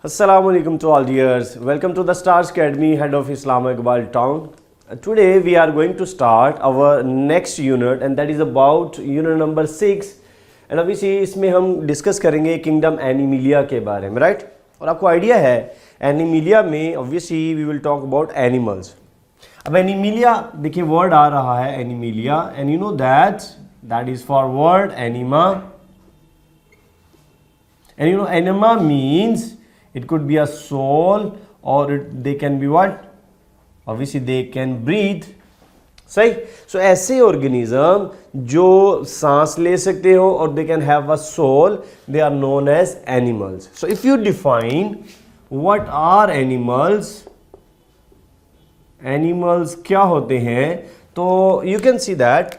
Assalamualaikum to all dears. Welcome to the Stars Academy, head of Islamabad town. Today we are going to start our next unit and that is about unit number 6. And obviously इसमें हम discuss करेंगे kingdom Animalia के बारे में, right? और आपको idea है Animalia में obviously we will talk about animals. अब एनिमिलिया देखिए वर्ड आ रहा है Animalia and you know that is for word anima. And you know anima means it could be a soul or they can be what? Obviously they can breathe. सही. So ऐसे organism जो सांस ले सकते हो और they can have a soul, they are known as animals. So if you define what are animals, animals क्या होते हैं, तो you can see that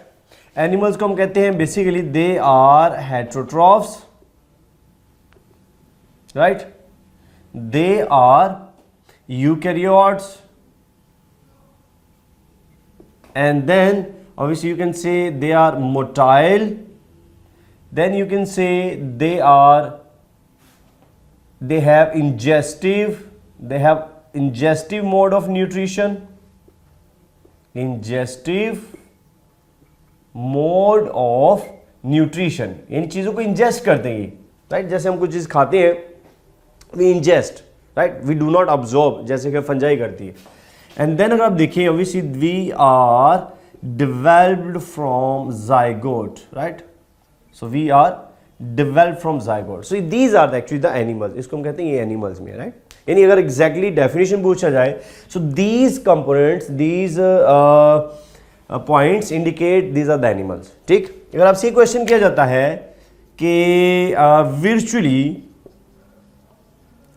animals को हम कहते हैं basically they are heterotrophs. Right? They are eukaryotes, and then obviously you can say they are motile. Then you can say they have ingestive mode of nutrition. Ingestive mode of nutrition. इन चीज़ों को ingest करते हैं, right? जैसे हम कुछ चीज़ खाते हैं we ingest, right? We do not absorb, जैसे कि फंजाई करती है. And then अगर आप देखिए obviously we are developed from zygote, right? So we are developed from zygote. So these are actually the animals. इसको हम कहते हैं ये animals में, right? यानी अगर exactly definition पूछा जाए, so these components, these points indicate these are the animals. ठीक? अगर आपसे ये क्वेश्चन किया जाता है कि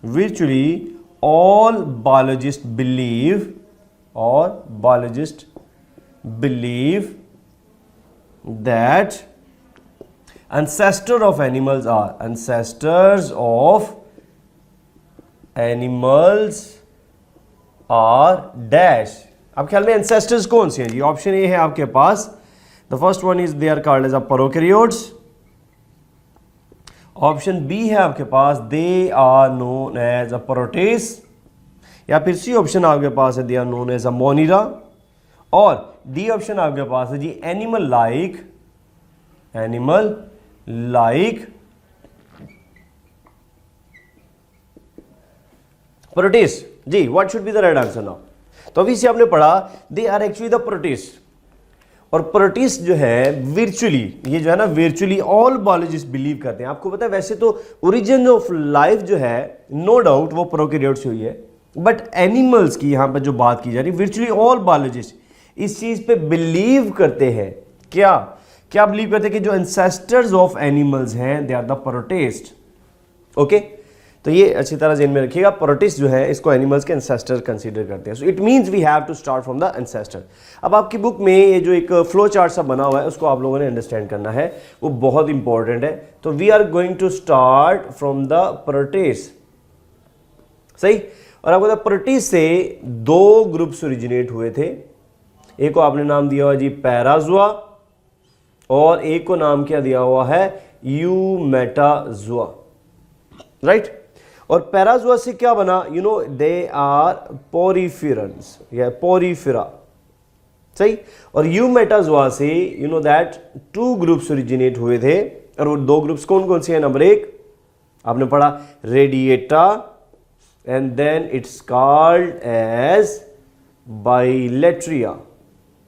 virtually all biologists believe that ancestors of animals are dash. अब ख्याल में ancestors कौन से हैं जी? ऑप्शन ए है आपके पास. The first one is they are called as a prokaryotes. Option B है आपके पास they are known as a protists, या फिर सी ऑप्शन आपके पास है they are known as a Monera, और डी ऑप्शन आपके पास है जी एनिमल लाइक प्रोटेस. जी what should be the right answer now? तो अभी से आपने पढ़ा they are actually the protists. और प्रोटिस्ट जो है वर्चुअली, ये जो है ना वर्चुअली ऑल बायोलॉजिस्ट बिलीव करते हैं. आपको पता है वैसे तो ओरिजिन ऑफ लाइफ जो है नो डाउट वो प्रोकैरियोट से हुई है, बट एनिमल्स की यहाँ पर जो बात की जा रही है वर्चुअली ऑल बायोलॉजिस्ट इस चीज पे बिलीव करते हैं. क्या बिलीव करते हैं कि जो एंसेस्टर्स ऑफ एनिमल्स हैं they are the protist. Okay, तो ये अच्छी तरह ज़हन में रखिएगा. प्रोटिस्ट जो है इसको एनिमल्स के एंसेस्टर कंसीडर करते हैं. So it means we have to start from the ancestor. अब आपकी बुक में ये जो एक फ्लो चार्ट सा बना हुआ है उसको आप लोगों ने अंडरस्टैंड करना है, वो बहुत इंपॉर्टेंट है. तो we are going to start from the protist. सही. और आपको पता प्रोटिस्ट से दो ग्रुप्स ओरिजिनेट हुए थे. एक को आपने नाम दिया हुआ जी पैराजुआ और एक को नाम क्या दिया हुआ है यूमेटाजुआ, राइट? और पैराजुआ से क्या बना? यू नो दे आर पोरीफेरन्स या पोरीफेरा. सही. और यूमेटाजुआ से you know that two groups originate हुए थे. और वो दो ग्रुप्स कौन कौन से हैं? नंबर एक आपने पढ़ा Radiata and then it's called as Bilateria,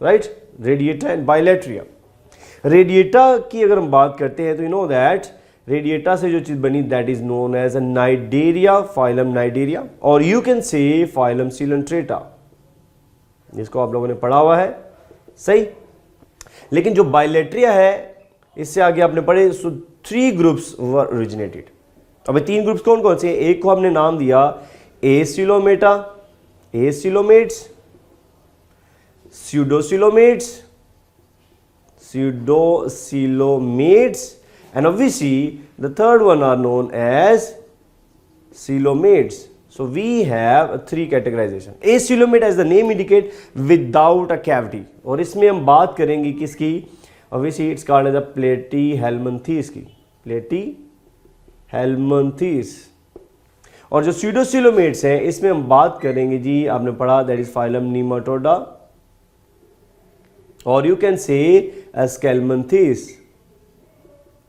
right? Radiata and Bilateria. Radiata की अगर हम बात करते हैं तो यू नो दैट रेडिएटा से जो चीज बनी that is known as a Cnidaria, phylum Cnidaria, और you can say phylum Coelenterata, जिसको आप लोगों ने पढ़ा हुआ है. सही. लेकिन जो बाइलेट्रिया है इससे आगे आपने पढ़े. सो 3 ग्रुप्स वर ओरिजिनेटेड. अब 3 ग्रुप्स कौन कौन से? एक को हमने नाम दिया एसिलोमेटा, acoelomates, pseudocoelomates, and obviously the third one are known as coelomates. So we have 3 categorization. Acoelomate as the name indicate without a cavity. और इसमें हम बात करेंगे किसकी? Obviously it's called as a platyhelminthes की. platyhelminthes. और जो स्यूडोसिलोमेट्स हैं इसमें हम बात करेंगे जी, आपने पढ़ा दैट इज फाइलम नीमाटोडा, और यू कैन से एस्केल्मंथीस,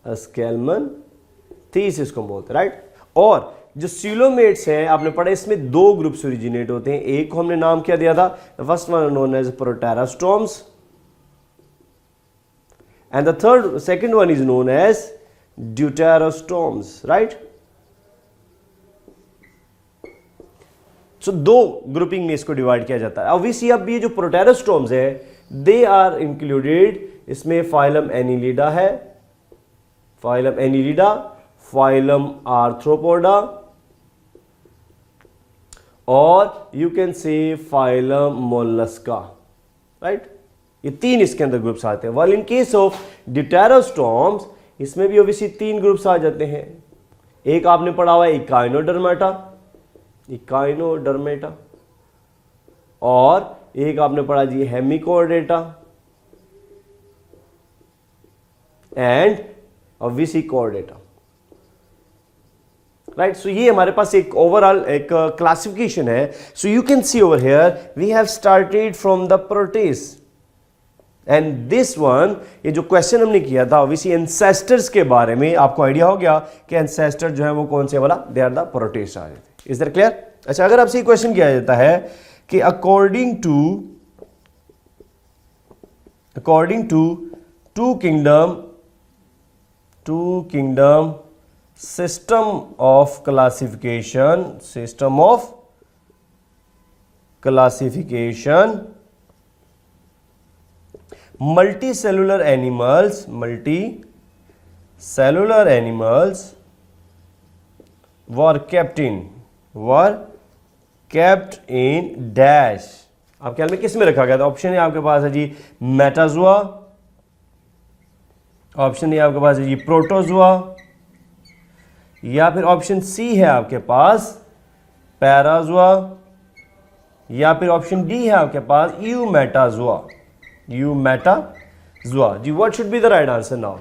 एस्केल्मंथीस इसको बोलते हैं, राइट। और जो सीलोमेट्स हैं आपने पढ़ा, इसमें दो ग्रुप्स ओरिजिनेट होते हैं। एक को हमने नाम क्या दिया था, first one known as protostomes and the second one is known as deuterostomes, right. So दो ग्रुपिंग में इसको डिवाइड किया जाता है। ऑब्वियसली अब ये जो प्रोटेरोस्टोम्स है दे आर इंक्लूडेड, इसमें फाइलम एनिलिडा है, फाइलम एनिलिडा, फाइलम आर्थ्रोपोडा, और you can say phylum Mollusca, right. ये तीन इसके अंदर ग्रुप्स आते हैं। Well in case of deuterostomes इसमें भी ऑब्वियसली तीन ग्रुप्स आ जाते हैं। एक आपने पढ़ा हुआ है इकाइनोडर्मेटा, इकाइनोडर्मेटा, और एक आपने पढ़ा जी Hemichordata and obviously Chordata, right. So ये हमारे पास एक ओवरऑल एक क्लासिफिकेशन है। So you can see over here we have started from the protist and this one, ये जो क्वेश्चन हमने किया था ऑब्वियसली एंसेस्टर्स के बारे में, आपको आइडिया हो गया कि एंसेस्टर जो है वो कौन से वाला, दे आर द प्रोटिस्ट आ रहे थे। Is that clear? अच्छा, अगर आपसे ये क्वेश्चन किया जाता है कि according to two kingdom system of classification multicellular animals were kept in dash। आप ख्याल में किस में रखा गया था? ऑप्शन है आपके पास है जी मेटाजोआ, ऑप्शन है आपके पास है जी प्रोटोजोआ, या फिर ऑप्शन सी है आपके पास पैराजोआ, या फिर ऑप्शन डी है आपके पास यूमेटाजोआ। जी, what should be the right answer now?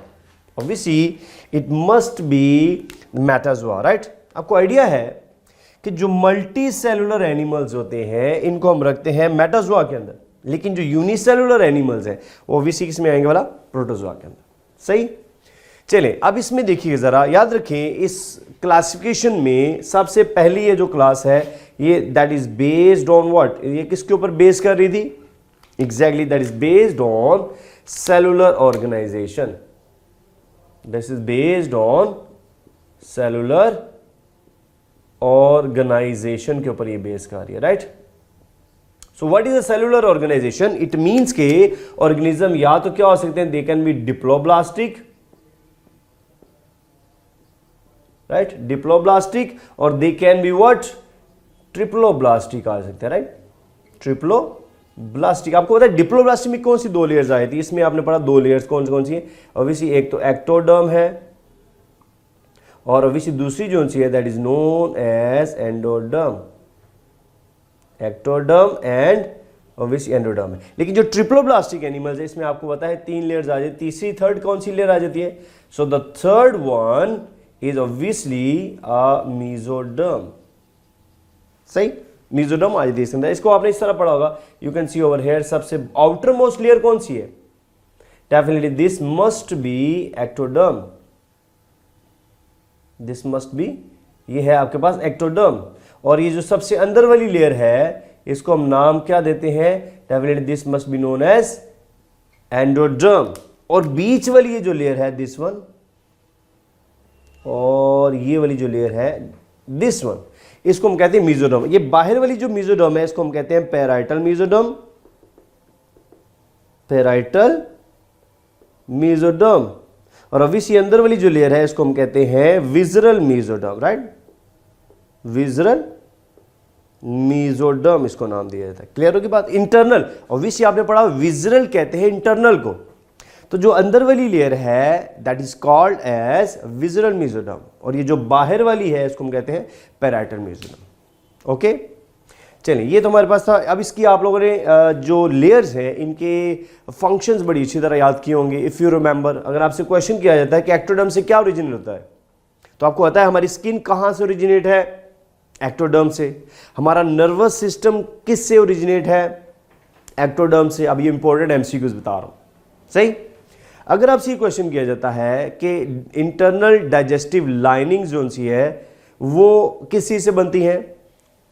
Obviously it must be Metazoa, right. आपको आइडिया है कि जो मल्टी सेलुलर एनिमल्स होते हैं इनको हम रखते हैं मेटाजोआ के अंदर, लेकिन जो यूनिसेलुलर एनिमल्स हैं वो ऑब्वियसली किसमें आएंगे वाला, प्रोटोजोआ के अंदर। सही, चलिए अब इसमें देखिए जरा, याद रखें इस क्लासिफिकेशन में सबसे पहली ये जो क्लास है ये that is based on what, ये किसके ऊपर बेस कर रही थी? Exactly, that is based on cellular organisation. This is based on cellular organisation के ऊपर ये बेस कर रही है, right. So what is a cellular organisation? It means के ऑर्गेनिज्म या तो क्या हो सकते हैं, they can be diploblastic, right, diploblastic, और they can be what, triploblastic आ सकते हैं, राइट, ट्रिप्लोब्लास्टिक। आपको पता है डिप्लोब्लास्टिक में कौन सी दो लेयर्स आई थी? इसमें आपने पढ़ा दो लेयर्स कौन सी है? ऑब्वियसली एक तो एक्टोडर्म है, और ऑब्वियसली दूसरी जो सी है that is known as endoderm, ectoderm and obviously endoderm है। लेकिन जो ट्रिप्लोब्लास्टिक एनिमल्स है इसमें आपको पता है तीन लेयर्स आ जाती है, तीसरी थर्ड कौन सी लेयर आ जाती है? So the third one is obviously a mesoderm। सही, mesoderm आ जाती है इसके अंदर। इसको आपने इस तरह पढ़ा होगा, you can see over here सबसे आउटर मोस्ट लेयर कौन सी है? Definitely this must be ectoderm, this must be, ये है आपके पास ectoderm। और ये जो सबसे अंदर वाली लेयर है इसको हम नाम क्या देते हैं? Definitely this must be known as endoderm। और बीच वाली ये जो लेयर है this one, और ये वाली जो लेयर है दिस वन, इसको हम कहते हैं मेसोडर्म। ये बाहर वाली जो मेसोडर्म है इसको हम कहते हैं पैराइटल मेसोडर्म, पैराइटल मेसोडर्म। और ऑब्वियसली अंदर वाली जो लेयर है इसको हम कहते हैं visceral mesoderm, right, visceral mesoderm इसको नाम दिया जाता है। क्लियर होगी बात? इंटरनल, ऑब्वियसली आपने पढ़ा विजरल कहते हैं इंटरनल को, तो जो अंदर वाली लेयर है that is called as visceral mesoderm, और ये जो बाहर वाली है इसको हम कहते हैं पैराइटल मेसोडर्म। ओके, चलिए ये तो हमारे पास था। अब इसकी आप लोगों ने जो लेयर्स हैं इनके फंक्शंस बड़ी अच्छी तरह याद किए होंगे। इफ़ यू रिमेंबर, अगर आपसे क्वेश्चन किया जाता है कि एक्टोडर्म से क्या ओरिजिनेट होता है, तो आपको पता है हमारी स्किन कहाँ से ओरिजिनेट है? एक्टोडर्म से। हमारा नर्वस सिस्टम किस से ओरिजिनेट है? एक्टोडर्म से। अब ये इंपॉर्टेंट एमसीक्यूज बता रहा हूं, सही। अगर आपसे ये क्वेश्चन किया जाता है कि इंटरनल डाइजेस्टिव लाइनिंग जो सी है वो किस चीज से बनती है?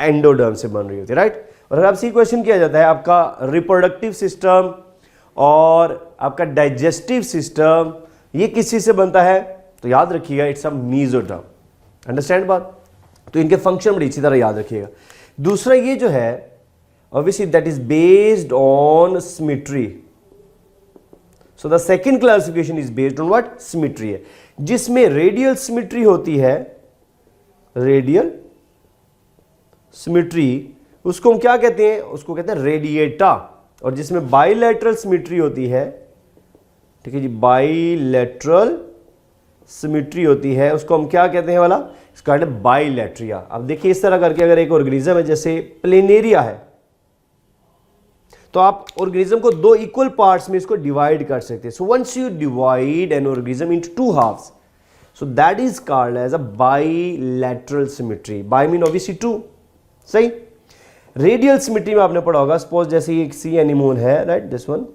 एंडोडर्म से बन रही होती है, राइट। और अगर आपसे ये क्वेश्चन किया जाता है आपका रिप्रोडक्टिव सिस्टम और आपका डाइजेस्टिव सिस्टम ये किस चीज से बनता है, तो याद रखिएगा इट्स अ मीजोडर्म। अंडरस्टैंड बात? तो इनके फंक्शन बड़ी अच्छी तरह याद रखिएगा। दूसरा ये जो है obviously that is based on symmetry. So the second classification is based on what? Symmetry है, जिसमें रेडियल सिमेट्री होती है। रेडियल सिमेट्री उसको हम क्या कहते हैं? उसको कहते हैं रेडिएटा। और जिसमें बाइलेटरल सिमेट्री होती है, ठीक है जी, बाइलेटरल सिमेट्री होती है उसको हम क्या कहते हैं वाला? इसका है बाइलेट्रिया। अब देखिए इस तरह करके अगर एक ऑर्गेनिज्म है जैसे प्लेनेरिया है तो आप ऑर्गेनिज्म को दो इक्वल पार्ट्स में इसको डिवाइड कर सकते हैं। So once you divide an organism into two halves, so that is called as a bilateral symmetry. Bi mean obviously two, सही। रेडियल सिमेट्री में आपने पढ़ा होगा, सपोज जैसे ये सी एनिमोन है, राइट, दिस वन,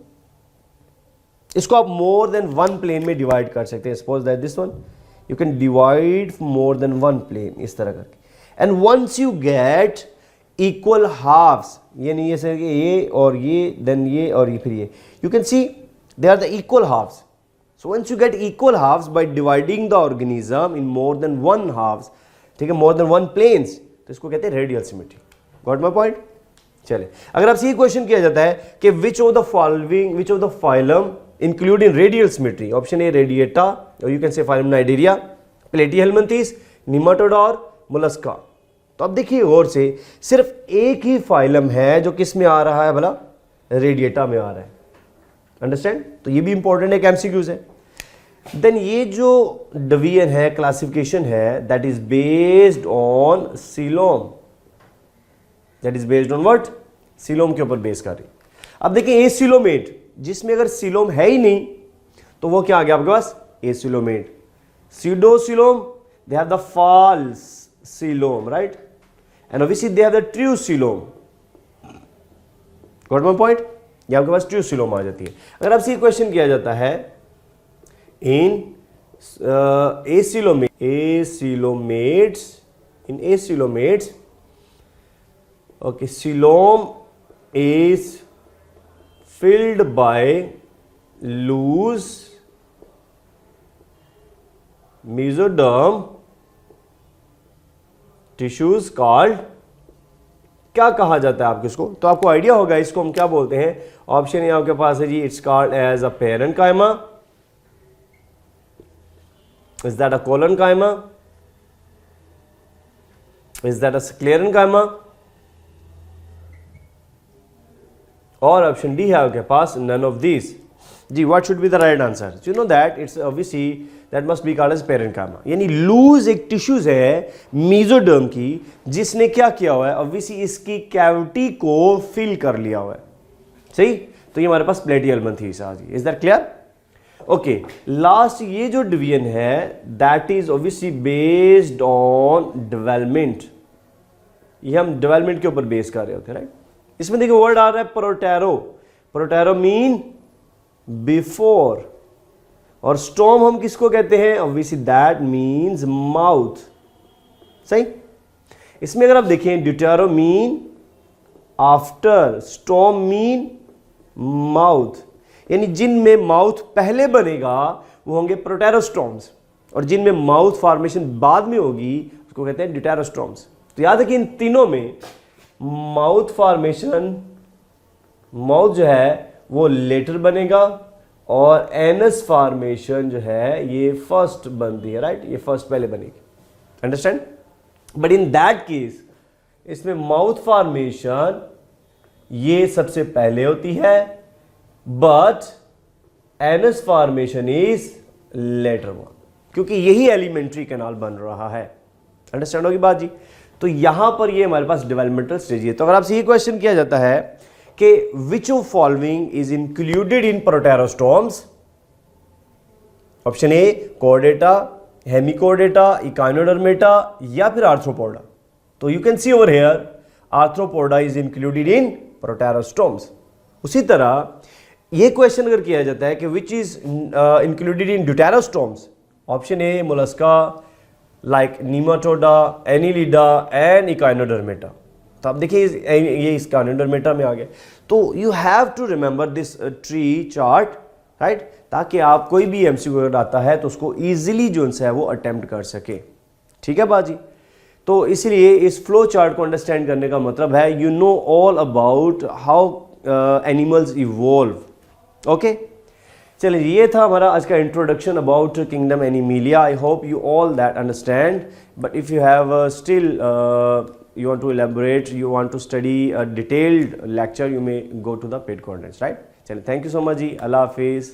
इसको आप मोर देन वन प्लेन में डिवाइड कर सकते हैं। Suppose that this one you can divide more than one plane, इस तरह करके। And once you get equal halves, यानी ये और ये देन ये और ये फिर ये, you can see they are the equal halves. So once you get equal halves by dividing the organism in more than one halves, ठीक है, मोर देन वन प्लेन्स, तो इसको कहते हैं radial symmetry. Got my point? चले, अगर आपसे ये क्वेश्चन किया जाता है कि which of the following, which of the phylum include in radial symmetry, option A Radiata, और you can say phylum Cnidaria, Platyhelminthes, Nematoda और मोलस्का। तो अब देखिए गौर से, सिर्फ एक ही फाइलम है जो किस में आ रहा है भला? रेडिएटा में आ रहा है। अंडरस्टैंड? तो ये भी इंपॉर्टेंट है, एमसीक्यूज है। देन ये जो डिवीजन है, क्लासिफिकेशन है, that is based on coelom. That is based on what? Coelom के ऊपर बेस कर रही। अब देखिए एसिलोमेट, जिसमें अगर सीलोम है ही नहीं तो वो क्या आ गया आपके पास? Acoelomate. Pseudocoelom, they have the false coelom, right, and obviously they have the true coelom. Got my point? ये आपके पास ट्रू सीलोम आ जाती है। अगर आपसे क्वेश्चन किया जाता है इन acoelomates, okay, coelom is filled by loose mesoderm tissues called, क्या कहा जाता है आपको इसको? तो आपको आइडिया होगा इसको हम क्या बोलते हैं। ऑप्शन ये आपके पास है जी, it's called as a parenchyma, is that a collenchyma, is that a sclerenchyma, और ऑप्शन डी है आपके पास नन ऑफ दिस। जी, what should be the right answer? You know that it's obviously that must be called as parenchyma, यानी loose एक tissues है mesoderm की जिसने क्या किया हुआ है, ऑब्वियसली इसकी कैविटी को फिल कर लिया हुआ है, सही। तो ये हमारे पास प्लेटीहेल्मिन्थस आ गई। Is that clear? Okay, last ये जो डिवीजन है that is obviously based on development. ये हम डेवलपमेंट के ऊपर बेस कर रहे होते हैं, राइट। इसमें देखिए वर्ड आ रहा है प्रोटेरो। प्रोटेरो मीन बिफोर, और स्टॉर्म हम किसको कहते हैं? ऑब्वियसली दैट मीन्स माउथ, सही। इसमें अगर आप देखें deutero mean after, storm mean mouth, यानी जिनमें माउथ पहले बनेगा वो होंगे प्रोटेरोस्टॉर्म्स, और जिनमें माउथ फॉर्मेशन बाद में होगी उसको कहते हैं ड्यूटेरोस्टॉर्म्स। तो याद है कि इन तीनों में माउथ फॉर्मेशन, माउथ जो है वो लेटर बनेगा, और एनस फॉर्मेशन जो है ये फर्स्ट बनती है, राइट, ये फर्स्ट पहले बनेगी। Understand? But in that case इसमें माउथ फॉर्मेशन ये सबसे पहले होती है, but anus formation is later one, क्योंकि यही एलिमेंट्री कैनाल बन रहा है। अंडरस्टैंड होगी बात जी? तो यहां पर ये हमारे पास डेवलपमेंटल स्टेज है। तो अगर आपसे ये क्वेश्चन किया जाता है कि which of following is included in protostomes, option A Chordata, Hemichordata, Echinodermata या फिर आर्थ्रोपोडा। तो you can see over here Arthropoda is included in protostomes. उसी तरह ये क्वेश्चन अगर किया जाता है कि which is included in deuterostomes, option A Mollusca like Nematoda, Annelida and Echinodermata. तो आप देखिए ये इस इकाइनोडर्मेटा में आ गया। तो you have to remember this tree chart, right, ताकि आप कोई भी एमसीक्यू आता है तो उसको इजीली जो है वो अटेम्प्ट कर सके। ठीक है बाजी। तो इसलिए इस फ्लो चार्ट को अंडरस्टैंड करने का मतलब है you know all about how animals evolve. Okay, चलिए ये था हमारा आज का introduction about kingdom Animalia. I hope you all that understand, but if you have still you want to elaborate, you want to study a detailed lecture, you may go to the paid contents, right? चलिए, thank you so much जी, अल्लाह हाफिज़।